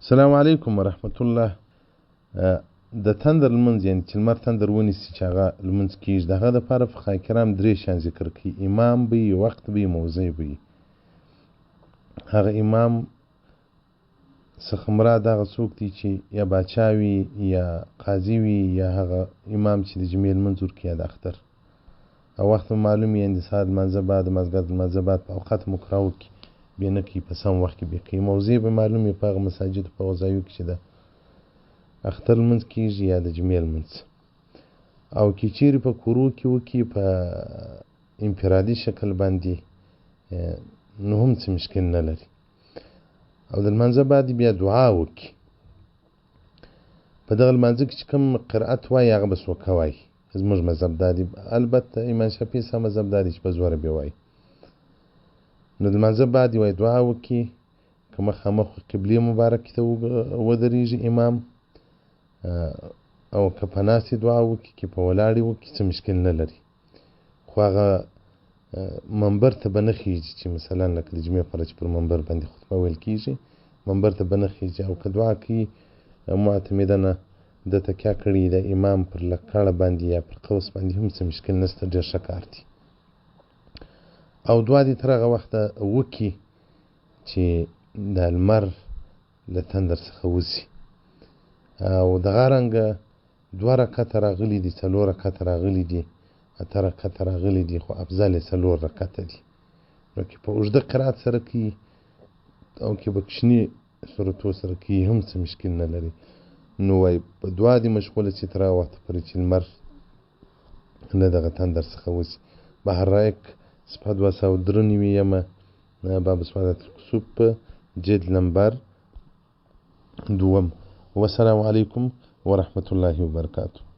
السلام علیکم ورحمت الله. د تندر لمونځ یعنې چې لمر تندر ونیسي چې هغه لمونځ کېږي، د هغه دپاره فقهای کرام درې شیان ذکر کوي: امام به وي، وخت به وي، موضع به وي. هغه امام څخه مراد هغه څوک دی چې یا باچا وي یا قاضي وي یا هغه امام چې د جمعې لمونځ ورکوي یا د اختر. او وخت به معلوم وي، یعنې د سهار لمانځه بعد، د مازدیګر لمانځه بعد په اوقات مکرهو کې بې نه کوي، په سم وخت کې بې کوي. موضع به معلوم وي په هغه مساجدو په هغو ځایو کې چې د اختر لمونځ کېږي یا د جمعې لمونځ. او که چیرې په کورو کې وکړي په انفرادي شکل باندې نو هم څه مشکل نه لري. او د لمانځه بعد بیا دعا وکړي. په دغه لمانځه کې چې کوم قرأت وایي هغه به سوکه وایي. زموږ مذهب دا دی. البته امام شافعي صاحب مذهب دا دی چې په زوره به وایي. نو د لمانځه بعد یوه دعا وکړي، که مخامخ قبلې مبارکې ته ودرېږي امام، او که په ناستې دعا وکړي، که په ولاړې وکړي، څه مشکل نه لري. خو هغه منبر ته به نه خیږي چې مثلا لکه د جمعې په ورځ چې پر منبر باندې خطبه ویل کېږي، منبر ته به نه خیږي. او که دعا کوي معتمدنه د تکیه کړي د امام پر لکړه باندې یا پر قوس باندې هم څه مشکل نشته، ډېر ښه کار دی. او دعا دې تر هغه وخته وکړي چې د لمر له تندر څخه وځي. او دغه رنګه 2 رکعته راغلي دي، 4 رکعته راغلي دي، 8 رکعته راغلي دي، خو افضل یې 4 رکعته دي. نو که په اوږده قرأت سره کوي او که په کوچني سورتو سره کوي هم څه مشکل نه لري. نو وایي په دعا دې مشغوله شي تر هغه وخته پورې چې لمر له دغه تندر څخه وځي. بهر رایک صفحه 293 باب سوادات الکسوف جلد نمبر 2. والسلام علیکم ورحمة الله وبرکاته.